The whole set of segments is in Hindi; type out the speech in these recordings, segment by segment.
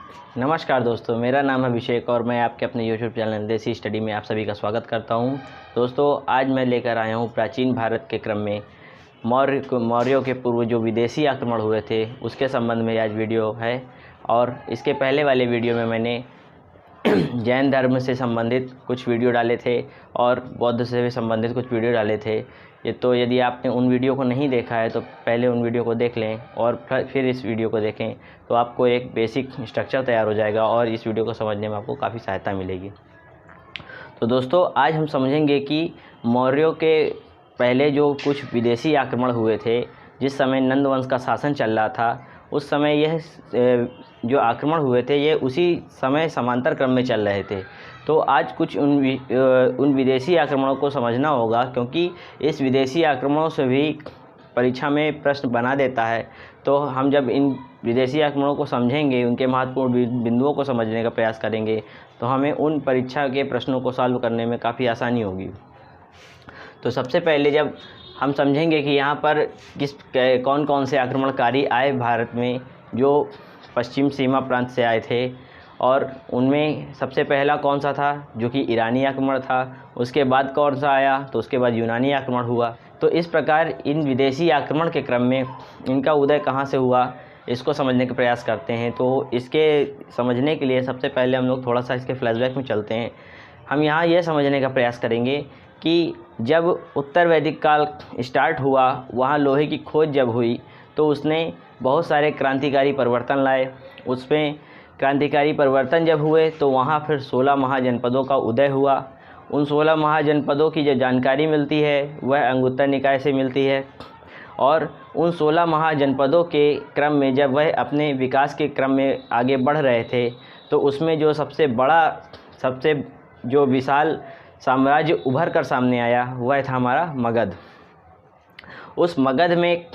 नमस्कार दोस्तों, मेरा नाम है अभिषेक और मैं आपके अपने YouTube चैनल देसी स्टडी में आप सभी का स्वागत करता हूं। दोस्तों, आज मैं लेकर आया हूं प्राचीन भारत के क्रम में मौर्यों के पूर्व जो विदेशी आक्रमण हुए थे उसके संबंध में आज वीडियो है। और इसके पहले वाले वीडियो में मैंने जैन धर्म से संबंधित कुछ वीडियो डाले थे और बौद्ध से भी संबंधित कुछ वीडियो डाले थे। तो यदि आपने उन वीडियो को नहीं देखा है तो पहले उन वीडियो को देख लें और फिर इस वीडियो को देखें, तो आपको एक बेसिक स्ट्रक्चर तैयार हो जाएगा और इस वीडियो को समझने में आपको काफ़ी सहायता मिलेगी। तो दोस्तों, आज हम समझेंगे कि मौर्यों के पहले जो कुछ विदेशी आक्रमण हुए थे, जिस समय नंद वंश का शासन चल रहा था, उस समय यह जो आक्रमण हुए थे ये उसी समय समांतर क्रम में चल रहे थे। तो आज कुछ उन विदेशी आक्रमणों को समझना होगा, क्योंकि इस विदेशी आक्रमणों से भी परीक्षा में प्रश्न बना देता है। तो हम जब इन विदेशी आक्रमणों को समझेंगे, उनके महत्वपूर्ण बिंदुओं को समझने का प्रयास करेंगे, तो हमें उन परीक्षा के प्रश्नों को सॉल्व करने में काफ़ी आसानी होगी। तो सबसे पहले जब हम समझेंगे कि यहाँ पर कौन कौन से आक्रमणकारी आए भारत में, जो पश्चिम सीमा प्रांत से आए थे, और उनमें सबसे पहला कौन सा था जो कि ईरानी आक्रमण था। उसके बाद कौन सा आया, तो उसके बाद यूनानी आक्रमण हुआ। तो इस प्रकार इन विदेशी आक्रमण के क्रम में इनका उदय कहाँ से हुआ, इसको समझने का प्रयास करते हैं। तो इसके समझने के लिए सबसे पहले हम लोग थोड़ा सा इसके फ्लैशबैक में चलते हैं। हम यहाँ यह समझने का प्रयास करेंगे कि जब उत्तर वैदिक काल स्टार्ट हुआ, वहाँ लोहे की खोज जब हुई, तो उसने बहुत सारे क्रांतिकारी परिवर्तन लाए। उसमें क्रांतिकारी परिवर्तन जब हुए तो वहाँ फिर 16 महाजनपदों का उदय हुआ। उन 16 महाजनपदों की जो जानकारी मिलती है वह अंगुत्तर निकाय से मिलती है। और उन 16 महाजनपदों के क्रम में जब वह अपने विकास के क्रम में आगे बढ़ रहे थे, तो उसमें जो सबसे जो विशाल साम्राज्य उभर कर सामने आया वह था हमारा मगध। उस मगध में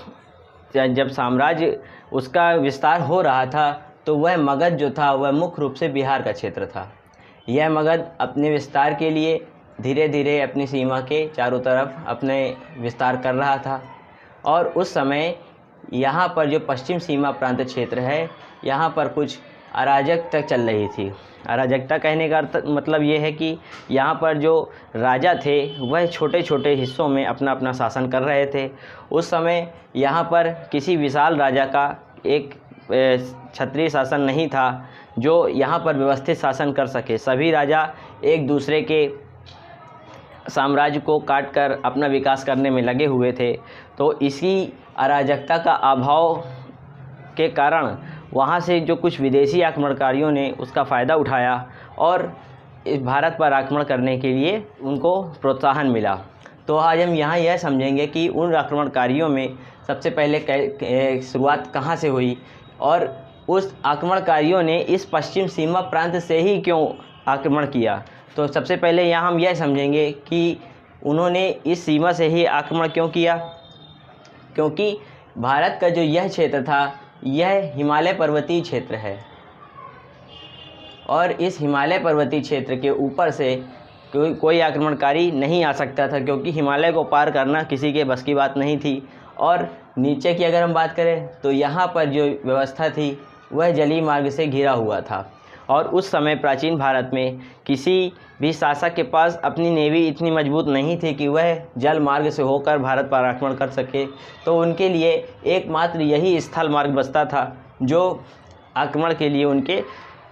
जब साम्राज्य उसका विस्तार हो रहा था, तो वह मगध जो था वह मुख्य रूप से बिहार का क्षेत्र था। यह मगध अपने विस्तार के लिए धीरे धीरे अपनी सीमा के चारों तरफ अपने विस्तार कर रहा था। और उस समय यहाँ पर जो पश्चिम सीमा प्रांत क्षेत्र है, यहाँ पर कुछ अराजकता चल रही थी। अराजकता कहने का मतलब ये है कि यहाँ पर जो राजा थे वह छोटे छोटे हिस्सों में अपना अपना शासन कर रहे थे। उस समय यहाँ पर किसी विशाल राजा का एक क्षत्रिय शासन नहीं था जो यहाँ पर व्यवस्थित शासन कर सके। सभी राजा एक दूसरे के साम्राज्य को काटकर अपना विकास करने में लगे हुए थे। तो इसी अराजकता का अभाव के कारण वहाँ से जो कुछ विदेशी आक्रमणकारियों ने उसका फ़ायदा उठाया और इस भारत पर आक्रमण करने के लिए उनको प्रोत्साहन मिला। तो आज हम यहाँ यह समझेंगे कि उन आक्रमणकारियों में सबसे पहले शुरुआत कहाँ से हुई और उस आक्रमणकारियों ने इस पश्चिम सीमा प्रांत से ही क्यों आक्रमण किया। तो सबसे पहले यहाँ हम यह समझेंगे कि उन्होंने इस सीमा से ही आक्रमण क्यों किया, क्योंकि भारत का जो यह क्षेत्र था यह हिमालय पर्वतीय क्षेत्र है और इस हिमालय पर्वतीय क्षेत्र के ऊपर से कोई आक्रमणकारी नहीं आ सकता था, क्योंकि हिमालय को पार करना किसी के बस की बात नहीं थी। और नीचे की अगर हम बात करें तो यहाँ पर जो व्यवस्था थी वह जलीय मार्ग से घिरा हुआ था। और उस समय प्राचीन भारत में किसी भी शासक के पास अपनी नेवी इतनी मजबूत नहीं थी कि वह जल मार्ग से होकर भारत पर आक्रमण कर सके। तो उनके लिए एकमात्र यही स्थल मार्ग बचता था जो आक्रमण के लिए उनके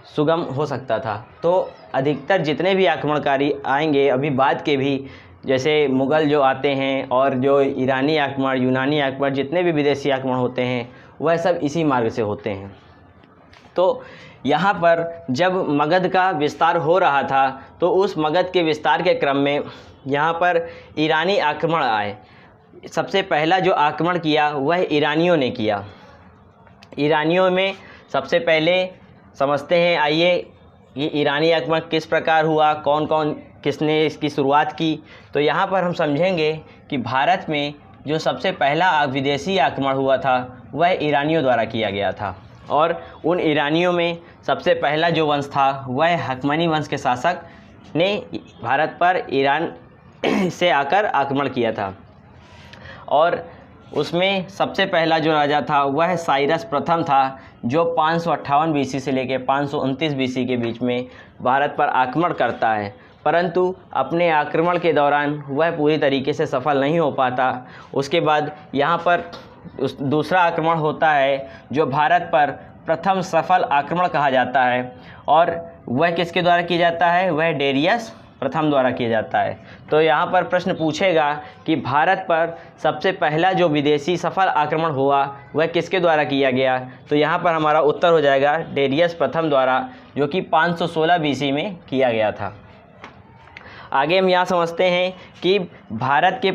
सुगम हो सकता था। तो अधिकतर जितने भी आक्रमणकारी आएंगे अभी बाद के भी, जैसे मुग़ल जो आते हैं और जो ईरानी आक्रमण, यूनानी आक्रमण, जितने भी विदेशी आक्रमण होते हैं वह सब इसी मार्ग से होते हैं। तो यहाँ पर जब मगध का विस्तार हो रहा था, तो उस मगध के विस्तार के क्रम में यहाँ पर ईरानी आक्रमण आए। सबसे पहला जो आक्रमण किया वह ईरानियों ने किया। ईरानियों में सबसे पहले समझते हैं, आइए, ये ईरानी आक्रमण किस प्रकार हुआ, कौन किसने इसकी शुरुआत की। तो यहाँ पर हम समझेंगे कि भारत में जो सबसे पहला विदेशी आक्रमण हुआ था वह ईरानियों द्वारा किया गया था। और उन ईरानियों में सबसे पहला जो वंश था वह हकमनी वंश के शासक ने भारत पर ईरान से आकर आक्रमण किया था। और उसमें सबसे पहला जो राजा था वह साइरस प्रथम था, जो 558 बीसी से लेकर 529 बीसी के बीच में भारत पर आक्रमण करता है, परंतु अपने आक्रमण के दौरान वह पूरी तरीके से सफल नहीं हो पाता। उसके बाद यहाँ पर दूसरा आक्रमण होता है जो भारत पर प्रथम सफल आक्रमण कहा जाता है, और वह किसके द्वारा किया जाता है? वह डेरियस प्रथम द्वारा किया जाता है। तो यहाँ पर प्रश्न पूछेगा कि भारत पर सबसे पहला जो विदेशी सफल आक्रमण हुआ वह किसके द्वारा किया गया? तो यहाँ पर हमारा उत्तर हो जाएगा डेरियस प्रथम द्वारा, जो कि 516 बीसी में किया गया था। आगे हम यहाँ समझते हैं कि भारत के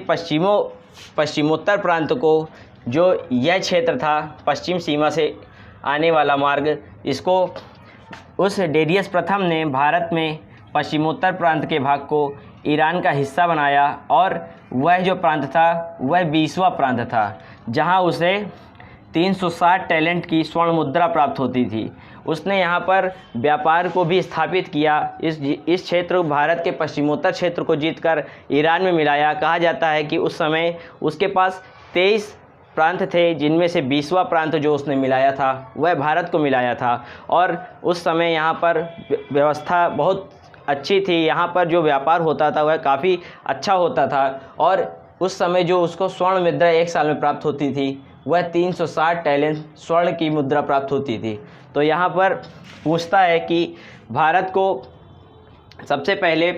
पश्चिमोत्तर प्रांत को, जो यह क्षेत्र था पश्चिम सीमा से आने वाला मार्ग, इसको उस डेरियस प्रथम ने भारत में पश्चिमोत्तर प्रांत के भाग को ईरान का हिस्सा बनाया, और वह जो प्रांत था वह 20वां प्रांत था, जहां उसे 360 टैलेंट की स्वर्ण मुद्रा प्राप्त होती थी। उसने यहाँ पर व्यापार को भी स्थापित किया। इस क्षेत्र भारत के पश्चिमोत्तर क्षेत्र को जीतकर ईरान में मिलाया। कहा जाता है कि उस समय उसके पास 23 प्रांत थे, जिनमें से 20वां प्रांत जो उसने मिलाया था वह भारत को मिलाया था, और उस समय यहाँ पर व्यवस्था बहुत अच्छी थी। यहाँ पर जो व्यापार होता था वह काफ़ी अच्छा होता था, और उस समय जो उसको स्वर्ण मुद्रा 1 साल में प्राप्त होती थी वह 360 टैलेंट स्वर्ण की मुद्रा प्राप्त होती थी। तो यहाँ पर पूछता है कि भारत को सबसे पहले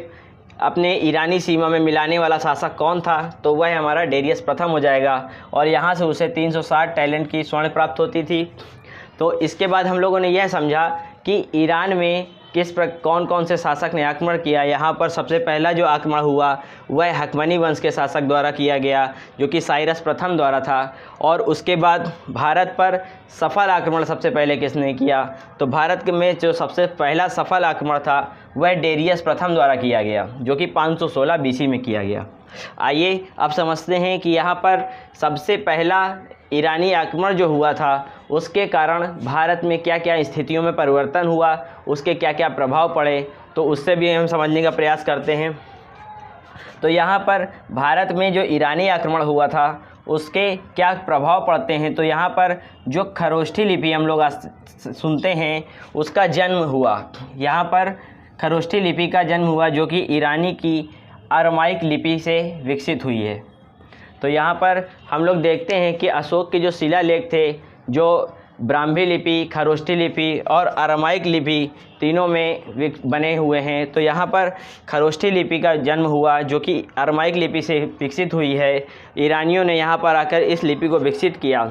अपने ईरानी सीमा में मिलाने वाला शासक कौन था? तो वह हमारा डेरियस प्रथम हो जाएगा, और यहाँ से उसे 360 टैलेंट की स्वर्ण प्राप्त होती थी। तो इसके बाद हम लोगों ने यह समझा कि ईरान में कौन कौन से शासक ने आक्रमण किया। यहाँ पर सबसे पहला जो आक्रमण हुआ वह हकमनी वंश के शासक द्वारा किया गया, जो कि साइरस प्रथम द्वारा था। और उसके बाद भारत पर सफल आक्रमण सबसे पहले किसने किया? तो भारत में जो सबसे पहला सफल आक्रमण था वह डेरियस प्रथम द्वारा किया गया, जो कि 516 बीसी में किया गया। आइए अब समझते हैं कि यहाँ पर सबसे पहला ईरानी आक्रमण जो हुआ था उसके कारण भारत में क्या क्या स्थितियों में परिवर्तन हुआ, उसके क्या क्या प्रभाव पड़े, तो उससे भी हम समझने का प्रयास करते हैं। तो यहाँ पर भारत में जो ईरानी आक्रमण हुआ था उसके क्या प्रभाव पड़ते हैं? तो यहाँ पर जो खरोष्ठी लिपि हम लोग सुनते हैं उसका जन्म हुआ। यहाँ पर खरोष्ठी लिपि का जन्म हुआ, जो कि ईरानी की अरमाइक लिपि से विकसित हुई है। तो यहाँ पर हम लोग देखते हैं कि अशोक के जो शिलालेख थे, जो ब्राह्मी लिपि, खरोष्ठी लिपि और अरमाइक लिपि तीनों में बने हुए हैं। तो यहाँ पर खरोष्ठी लिपि का जन्म हुआ, जो कि अरमाइक लिपि से विकसित हुई है। ईरानियों ने यहाँ पर आकर इस लिपि को विकसित किया,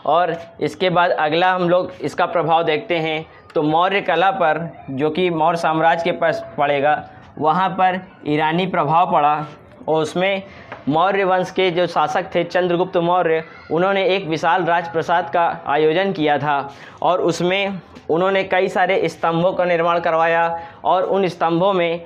और इसके बाद अगला हम लोग इसका प्रभाव देखते हैं। तो मौर्य कला पर, जो कि मौर्य साम्राज्य के पास पड़ेगा, वहाँ पर ईरानी प्रभाव पड़ा, और उसमें मौर्य वंश के जो शासक थे चंद्रगुप्त मौर्य, उन्होंने एक विशाल राजप्रासाद का आयोजन किया था, और उसमें उन्होंने कई सारे स्तंभों का निर्माण करवाया, और उन स्तंभों में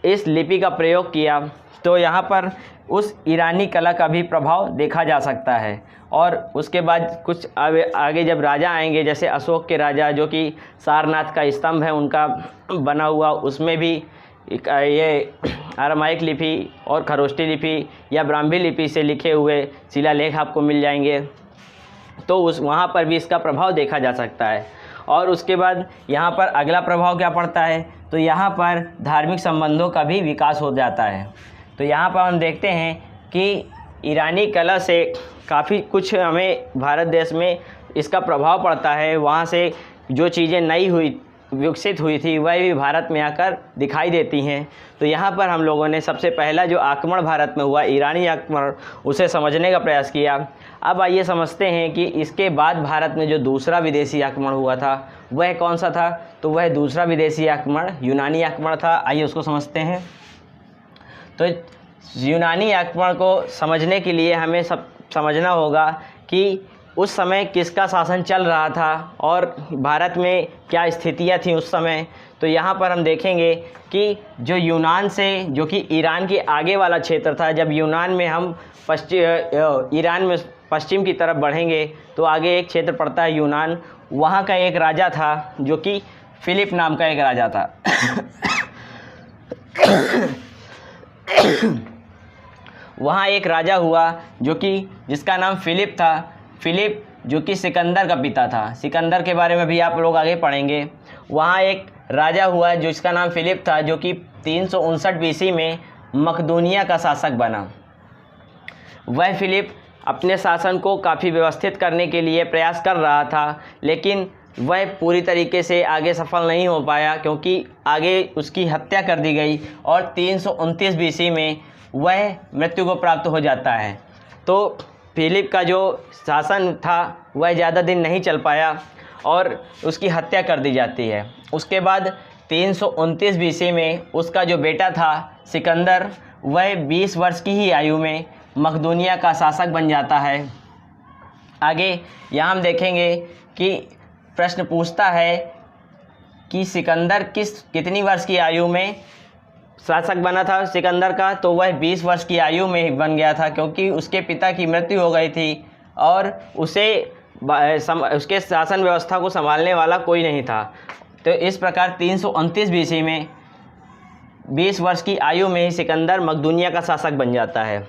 इस लिपि का प्रयोग किया। तो यहाँ पर उस ईरानी कला का भी प्रभाव देखा जा सकता है। और उसके बाद कुछ आगे जब राजा आएंगे, जैसे अशोक के राजा, जो कि सारनाथ का स्तंभ है उनका बना हुआ, उसमें भी ये अरमाइक लिपि और खरोष्ठी लिपि या ब्राह्मी लिपि से लिखे हुए शिलालेख आपको मिल जाएंगे। तो वहाँ पर भी इसका प्रभाव देखा जा सकता है। और उसके बाद यहाँ पर अगला प्रभाव क्या पड़ता है? तो यहाँ पर धार्मिक संबंधों का भी विकास हो जाता है। तो यहाँ पर हम देखते हैं कि ईरानी कला से काफ़ी कुछ हमें भारत देश में इसका प्रभाव पड़ता है। वहाँ से जो चीज़ें नई विकसित हुई थी वह भी भारत में आकर दिखाई देती हैं। तो यहाँ पर हम लोगों ने सबसे पहला जो आक्रमण भारत में हुआ, ईरानी आक्रमण, उसे समझने का प्रयास किया। अब आइए समझते हैं कि इसके बाद भारत में जो दूसरा विदेशी आक्रमण हुआ था वह कौन सा था? तो वह दूसरा विदेशी आक्रमण यूनानी आक्रमण था। आइए उसको समझते हैं। तो यूनानी आक्रमण को समझने के लिए हमें समझना होगा कि उस समय किसका शासन चल रहा था और भारत में क्या स्थितियां थी उस समय। तो यहाँ पर हम देखेंगे कि जो यूनान से, जो कि ईरान के आगे वाला क्षेत्र था, जब यूनान में हम ईरान में पश्चिम की तरफ बढ़ेंगे तो आगे एक क्षेत्र पड़ता है यूनान। वहाँ का एक राजा था जो कि फिलिप नाम का एक राजा था। वहाँ एक राजा हुआ जिसका नाम फिलिप था। फिलिप जो कि सिकंदर का पिता था। सिकंदर के बारे में भी आप लोग आगे पढ़ेंगे। वहाँ एक राजा हुआ जिसका नाम फिलिप था, जो कि 359 BC में मकदूनिया का शासक बना। वह फिलिप अपने शासन को काफ़ी व्यवस्थित करने के लिए प्रयास कर रहा था, लेकिन वह पूरी तरीके से आगे सफल नहीं हो पाया, क्योंकि आगे उसकी हत्या कर दी गई और 329 BC में वह मृत्यु को प्राप्त हो जाता है। तो फिलिप का जो शासन था वह ज़्यादा दिन नहीं चल पाया और उसकी हत्या कर दी जाती है। उसके बाद 329 BC में उसका जो बेटा था सिकंदर, वह 20 वर्ष की ही आयु में मकदूनिया का शासक बन जाता है। आगे यहाँ हम देखेंगे कि प्रश्न पूछता है कि सिकंदर कितनी वर्ष की आयु में शासक बना था सिकंदर का, तो वह 20 वर्ष की आयु में बन गया था, क्योंकि उसके पिता की मृत्यु हो गई थी और उसके शासन व्यवस्था को संभालने वाला कोई नहीं था। तो इस प्रकार 329 BC में 20 वर्ष की आयु में ही सिकंदर मकदूनिया का शासक बन जाता है।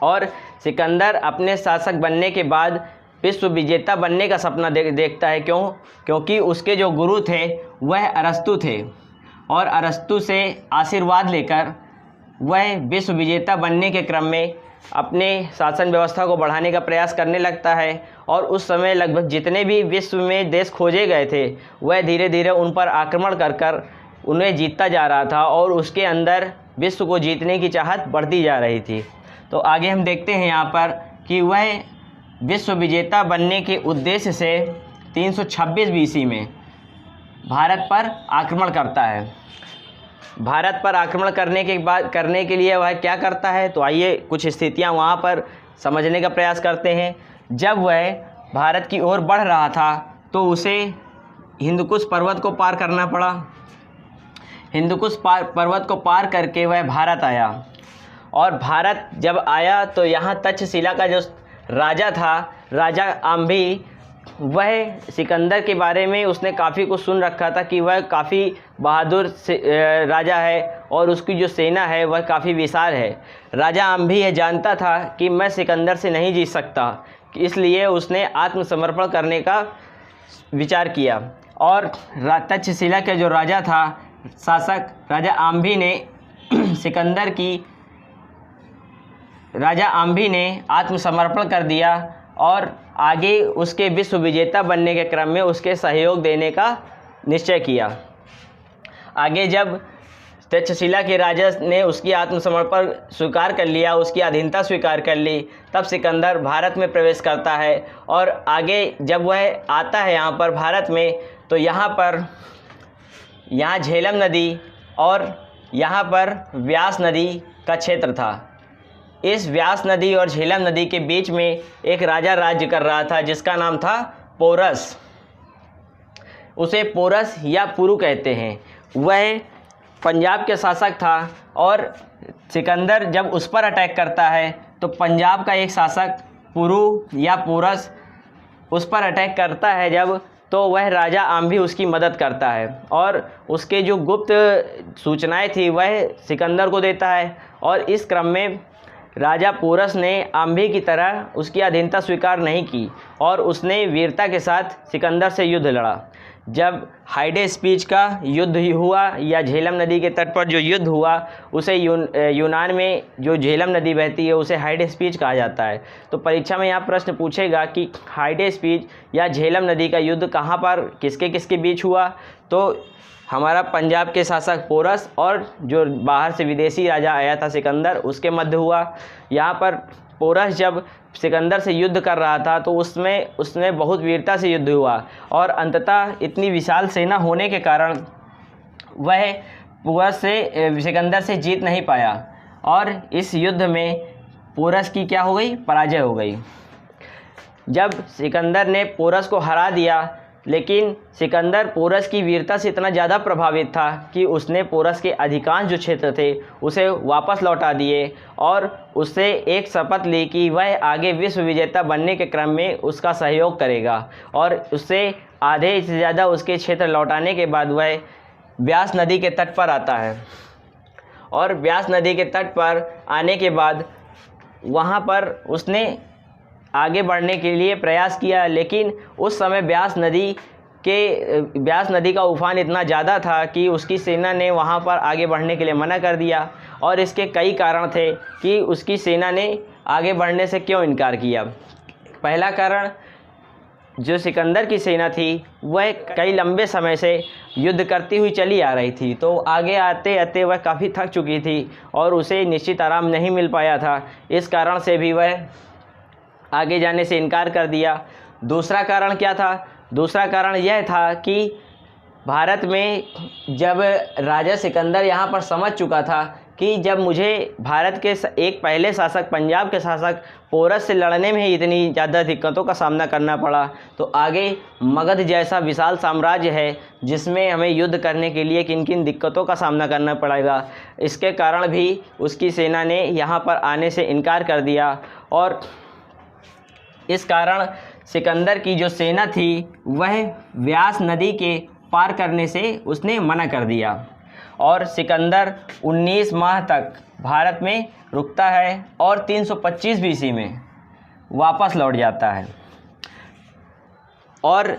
और सिकंदर अपने शासक बनने के बाद विश्व विजेता बनने का सपना देखता है। क्योंकि उसके जो गुरु थे वह अरस्तु थे, और अरस्तु से आशीर्वाद लेकर वह विश्व विजेता बनने के क्रम में अपने शासन व्यवस्था को बढ़ाने का प्रयास करने लगता है। और उस समय लगभग जितने भी विश्व में देश खोजे गए थे वह धीरे धीरे उन पर आक्रमण कर उन्हें जीतता जा रहा था, और उसके अंदर विश्व को जीतने की चाहत बढ़ती जा रही थी। तो आगे हम देखते हैं यहाँ पर कि वह विश्व विजेता बनने के उद्देश्य से 326 BC में भारत पर आक्रमण करता है। भारत पर आक्रमण करने के लिए वह क्या करता है, तो आइए कुछ स्थितियां वहां पर समझने का प्रयास करते हैं। जब वह भारत की ओर बढ़ रहा था तो उसे हिंदुकुश पर्वत को पार करना पड़ा। हिंदुकुश पर्वत को पार करके वह भारत आया, और भारत जब आया तो यहाँ तक्षशिला का जो राजा था, राजा आम्भी, वह सिकंदर के बारे में उसने काफ़ी कुछ सुन रखा था कि वह काफ़ी बहादुर राजा है और उसकी जो सेना है वह काफ़ी विशाल है। राजा आम्भी यह जानता था कि मैं सिकंदर से नहीं जीत सकता, इसलिए उसने आत्मसमर्पण करने का विचार किया। और तक्षशिला के जो राजा था, शासक राजा आम्भी ने आत्मसमर्पण कर दिया और आगे उसके विश्व विजेता बनने के क्रम में उसके सहयोग देने का निश्चय किया। आगे जब तक्षशिला के राजा ने उसकी आत्मसमर्पण स्वीकार कर लिया, उसकी अधीनता स्वीकार कर ली, तब सिकंदर भारत में प्रवेश करता है। और आगे जब वह आता है यहाँ पर भारत में, तो यहाँ झेलम नदी और यहाँ पर व्यास नदी का क्षेत्र था। इस व्यास नदी और झेलम नदी के बीच में एक राजा राज्य कर रहा था जिसका नाम था पोरस। उसे पोरस या पुरु कहते हैं। वह पंजाब के शासक था, और सिकंदर जब उस पर अटैक करता है तो पंजाब का एक शासक पुरु या पोरस उस पर अटैक करता है जब, तो वह राजा आम्भी उसकी मदद करता है और उसके जो गुप्त सूचनाएं थी वह सिकंदर को देता है। और इस क्रम में राजा पोरस ने आम्भी की तरह उसकी अधीनता स्वीकार नहीं की और उसने वीरता के साथ सिकंदर से युद्ध लड़ा। जब हाइडेस्पीच का युद्ध हुआ या झेलम नदी के तट पर जो युद्ध हुआ, उसे यूनान में जो झेलम नदी बहती है उसे हाइडेस्पीच कहा जाता है। तो परीक्षा में यहाँ प्रश्न पूछेगा कि हाइडेस्पीच या झेलम नदी का युद्ध कहाँ पर किसके किसके बीच हुआ, तो हमारा पंजाब के शासक पोरस और जो बाहर से विदेशी राजा आया था सिकंदर, उसके मध्य हुआ। यहाँ पर पोरस जब सिकंदर से युद्ध कर रहा था तो उसने बहुत वीरता से युद्ध हुआ, और अंततः इतनी विशाल सेना होने के कारण वह पोरस से सिकंदर से जीत नहीं पाया, और इस युद्ध में पोरस की क्या हो गई, पराजय हो गई। जब सिकंदर ने पोरस को हरा दिया, लेकिन सिकंदर पोरस की वीरता से इतना ज़्यादा प्रभावित था कि उसने पोरस के अधिकांश जो क्षेत्र थे उसे वापस लौटा दिए, और उससे एक शपथ ली कि वह आगे विश्व विजेता बनने के क्रम में उसका सहयोग करेगा। और उससे आधे से ज़्यादा उसके क्षेत्र लौटाने के बाद वह व्यास नदी के तट पर आता है, और व्यास नदी के तट पर आने के बाद वहाँ पर उसने आगे बढ़ने के लिए प्रयास किया, लेकिन उस समय ब्यास नदी का उफान इतना ज़्यादा था कि उसकी सेना ने वहाँ पर आगे बढ़ने के लिए मना कर दिया। और इसके कई कारण थे कि उसकी सेना ने आगे बढ़ने से क्यों इनकार किया। पहला कारण, जो सिकंदर की सेना थी वह कई लंबे समय से युद्ध करती हुई चली आ रही थी, तो आगे आते आते वह काफ़ी थक चुकी थी और उसे निश्चित आराम नहीं मिल पाया था। इस कारण से भी वह आगे जाने से इनकार कर दिया। दूसरा कारण क्या था? दूसरा कारण यह था कि भारत में जब राजा सिकंदर यहाँ पर समझ चुका था कि जब मुझे भारत के एक पहले शासक, पंजाब के शासक पोरस से लड़ने में ही इतनी ज़्यादा दिक्कतों का सामना करना पड़ा, तो आगे मगध जैसा विशाल साम्राज्य है जिसमें हमें युद्ध करने के लिए किन किन दिक्कतों का सामना करना पड़ेगा। इसके कारण भी उसकी सेना ने यहाँ पर आने से इनकार कर दिया और इस कारण सिकंदर की जो सेना थी वह व्यास नदी के पार करने से उसने मना कर दिया और सिकंदर 19 माह तक भारत में रुकता है और 325 बीसी में वापस लौट जाता है। और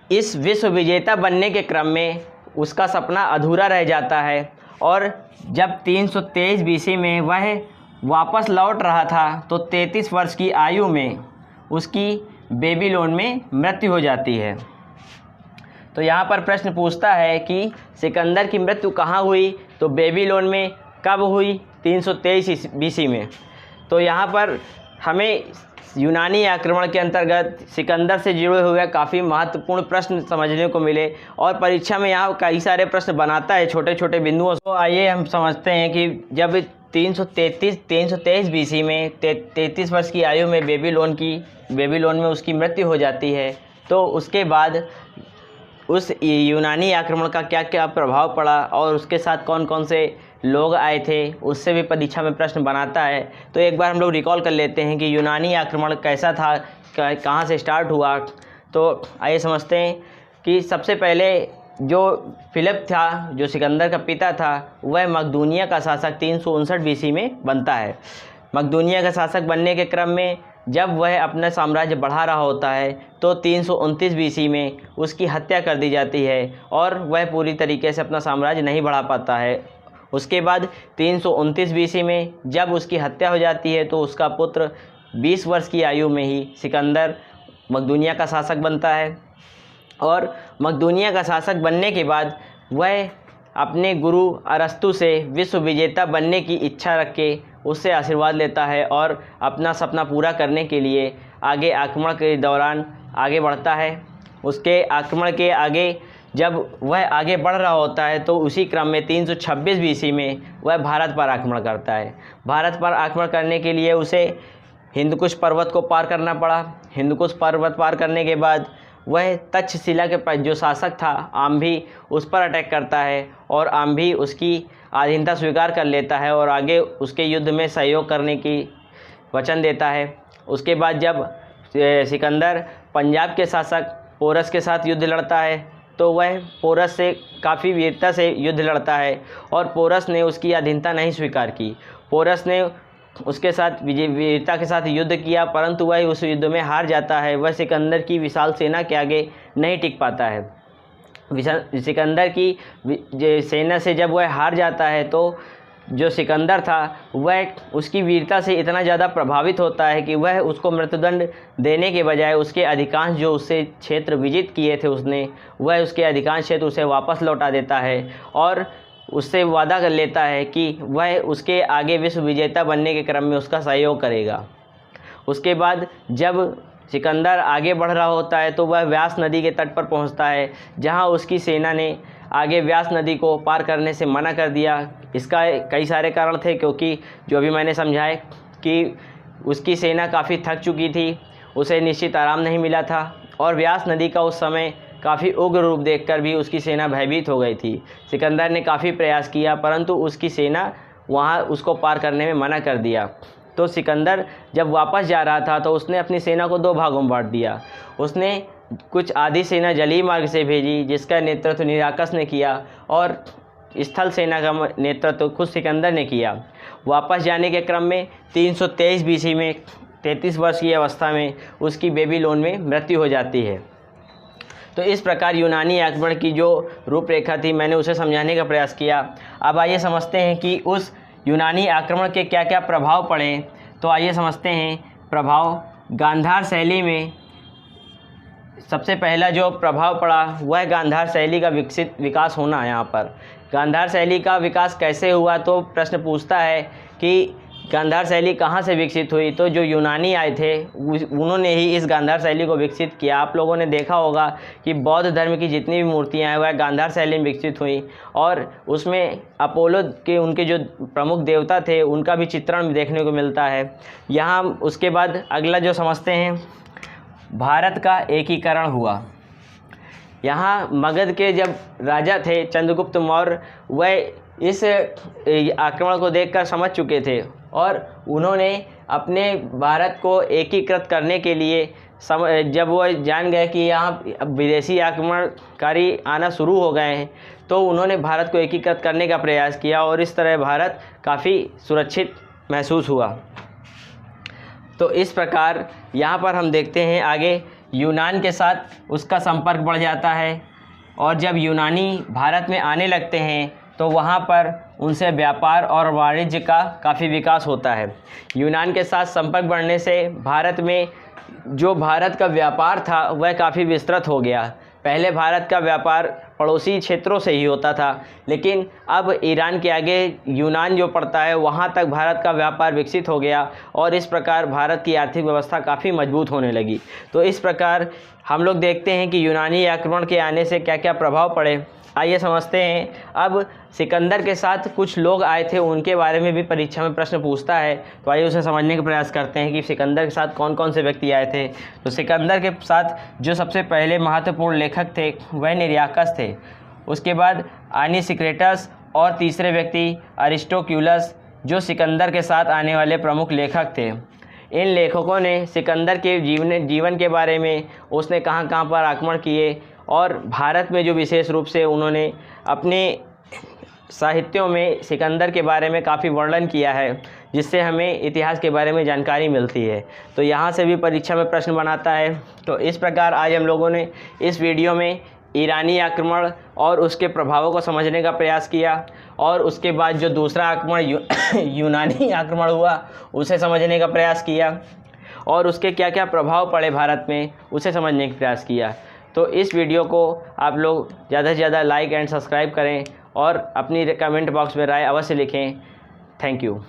इस विश्व विजेता बनने के क्रम में उसका सपना अधूरा रह जाता है और जब 323 बीसी में वह वापस लौट रहा था तो 33 वर्ष की आयु में उसकी बेबीलोन में मृत्यु हो जाती है। तो यहाँ पर प्रश्न पूछता है कि सिकंदर की मृत्यु कहाँ हुई? तो बेबीलोन में। कब हुई? 323 बीसी में। तो यहाँ पर हमें यूनानी आक्रमण के अंतर्गत सिकंदर से जुड़े हुए काफ़ी महत्वपूर्ण प्रश्न समझने को मिले और परीक्षा में यहाँ कई सारे प्रश्न बनाता है छोटे छोटे बिंदुओं से। तो आइए हम समझते हैं कि जब 323 बीसी में 33 वर्ष की आयु में बेबीलोन में उसकी मृत्यु हो जाती है, तो उसके बाद उस यूनानी आक्रमण का क्या क्या प्रभाव पड़ा और उसके साथ कौन कौन से लोग आए थे, उससे भी परीक्षा में प्रश्न बनाता है। तो एक बार हम लोग रिकॉल कर लेते हैं कि यूनानी आक्रमण कैसा था, कहाँ से स्टार्ट हुआ। तो आइए समझते हैं कि सबसे पहले जो फिलिप था, जो सिकंदर का पिता था, वह मकदूनिया का शासक 359 बीसी में बनता है। मकदूनिया का शासक बनने के क्रम में जब वह अपना साम्राज्य बढ़ा रहा होता है तो 329 बीसी में उसकी हत्या कर दी जाती है और वह पूरी तरीके से अपना साम्राज्य नहीं बढ़ा पाता है। उसके बाद 329 बीसी में जब उसकी हत्या हो जाती है तो उसका पुत्र 20 वर्ष की आयु में ही सिकंदर मकदूनिया का शासक बनता है। और मकदूनिया का शासक बनने के बाद वह अपने गुरु अरस्तु से विश्व विजेता बनने की इच्छा रख के उससे आशीर्वाद लेता है और अपना सपना पूरा करने के लिए आगे आक्रमण के दौरान आगे बढ़ता है। उसके आक्रमण के आगे जब वह आगे बढ़ रहा होता है तो उसी क्रम में 326 बीसी में वह भारत पर आक्रमण करता है। भारत पर आक्रमण करने के लिए उसे हिंदकुश पर्वत को पार करना पड़ा। हिंदकुश पर्वत पार करने के बाद वह तक्षशिला के जो शासक था आम्भी, उस पर अटैक करता है और आम्भी उसकी अधीनता स्वीकार कर लेता है और आगे उसके युद्ध में सहयोग करने की वचन देता है। उसके बाद जब सिकंदर पंजाब के शासक पोरस के साथ युद्ध लड़ता है तो वह पोरस से काफ़ी वीरता से युद्ध लड़ता है और पोरस ने उसकी अधीनता नहीं स्वीकार की। पोरस ने उसके साथ वीरता के साथ युद्ध किया परंतु वह उस युद्ध में हार जाता है। वह सिकंदर की विशाल सेना के आगे नहीं टिक पाता है। सिकंदर की सेना से जब वह हार जाता है तो जो सिकंदर था वह उसकी वीरता से इतना ज़्यादा प्रभावित होता है कि वह उसको मृत्युदंड देने के बजाय उसके अधिकांश जो उससे क्षेत्र विजित किए थे वह उसके अधिकांश क्षेत्र उसे वापस लौटा देता है और उससे वादा कर लेता है कि वह उसके आगे विश्व विजेता बनने के क्रम में उसका सहयोग करेगा। उसके बाद जब सिकंदर आगे बढ़ रहा होता है तो वह व्यास नदी के तट पर पहुंचता है जहां उसकी सेना ने आगे व्यास नदी को पार करने से मना कर दिया। इसका कई सारे कारण थे क्योंकि जो अभी मैंने समझाए कि उसकी सेना काफ़ी थक चुकी थी, उसे निश्चित आराम नहीं मिला था और व्यास नदी का उस समय काफ़ी उग्र रूप देखकर भी उसकी सेना भयभीत हो गई थी। सिकंदर ने काफ़ी प्रयास किया परंतु उसकी सेना वहाँ उसको पार करने में मना कर दिया। तो सिकंदर जब वापस जा रहा था तो उसने अपनी सेना को 2 भागों में बांट दिया। उसने कुछ आधी सेना जलीय मार्ग से भेजी जिसका नेतृत्व निराकस ने किया और स्थल सेना का नेतृत्व खुद सिकंदर ने किया। वापस जाने के क्रम में 323 BC में 33 वर्ष की अवस्था में उसकी बेबीलोन में मृत्यु हो जाती है। तो इस प्रकार यूनानी आक्रमण की जो रूपरेखा थी मैंने उसे समझाने का प्रयास किया। अब आइए समझते हैं कि उस यूनानी आक्रमण के क्या क्या प्रभाव पड़े। तो आइए समझते हैं प्रभाव। गांधार शैली में सबसे पहला जो प्रभाव पड़ा वह गांधार शैली का विकास होना है। यहाँ पर गांधार शैली का विकास कैसे हुआ, तो प्रश्न पूछता है कि गांधार शैली कहाँ से विकसित हुई। तो जो यूनानी आए थे उन्होंने ही इस गांधार शैली को विकसित किया। आप लोगों ने देखा होगा कि बौद्ध धर्म की जितनी भी मूर्तियाँ हैं वह गांधार शैली में विकसित हुई, और उसमें अपोलो के उनके जो प्रमुख देवता थे उनका भी चित्रण देखने को मिलता है यहाँ। उसके बाद अगला जो समझते हैं, भारत का एकीकरण हुआ। यहाँ मगध के जब राजा थे चंद्रगुप्त मौर्य, वह इस आक्रमण को देखकर समझ चुके थे और उन्होंने अपने भारत को एकीकृत करने के लिए जब वो जान गए कि यहाँ विदेशी आक्रमणकारी आना शुरू हो गए हैं, तो उन्होंने भारत को एकीकृत करने का प्रयास किया और इस तरह भारत काफ़ी सुरक्षित महसूस हुआ। तो इस प्रकार यहाँ पर हम देखते हैं आगे यूनान के साथ उसका संपर्क बढ़ जाता है, और जब यूनानी भारत में आने लगते हैं तो वहाँ पर उनसे व्यापार और वाणिज्य का काफ़ी विकास होता है। यूनान के साथ संपर्क बढ़ने से भारत में जो भारत का व्यापार था वह काफ़ी विस्तृत हो गया। पहले भारत का व्यापार पड़ोसी क्षेत्रों से ही होता था, लेकिन अब ईरान के आगे यूनान जो पड़ता है वहाँ तक भारत का व्यापार विकसित हो गया और इस प्रकार भारत की आर्थिक व्यवस्था काफ़ी मजबूत होने लगी। तो इस प्रकार हम लोग देखते हैं कि यूनानी आक्रमण के आने से क्या क्या प्रभाव पड़े। आइए समझते हैं। अब सिकंदर के साथ कुछ लोग आए थे, उनके बारे में भी परीक्षा में प्रश्न पूछता है, तो आइए उसे समझने का प्रयास करते हैं कि सिकंदर के साथ कौन कौन से व्यक्ति आए थे। तो सिकंदर के साथ जो सबसे पहले महत्वपूर्ण लेखक थे वह निरियाकस थे, उसके बाद आनीसिक्रेटस और तीसरे व्यक्ति अरिस्टोक्यूलस जो सिकंदर के साथ आने वाले प्रमुख लेखक थे। इन लेखकों ने सिकंदर के जीवन के बारे में, उसने कहाँ कहाँ पर आक्रमण किए और भारत में जो विशेष रूप से उन्होंने अपने साहित्यों में सिकंदर के बारे में काफ़ी वर्णन किया है, जिससे हमें इतिहास के बारे में जानकारी मिलती है। तो यहाँ से भी परीक्षा में प्रश्न बनाता है। तो इस प्रकार आज हम लोगों ने इस वीडियो में ईरानी आक्रमण और उसके प्रभावों को समझने का प्रयास किया, और उसके बाद जो दूसरा आक्रमण यूनानी आक्रमण हुआ उसे समझने का प्रयास किया, और उसके क्या क्या प्रभाव पड़े भारत में उसे समझने का प्रयास किया। तो इस वीडियो को आप लोग ज़्यादा से ज़्यादा लाइक एंड सब्सक्राइब करें और अपनी कमेंट बॉक्स में राय अवश्य लिखें। Thank you.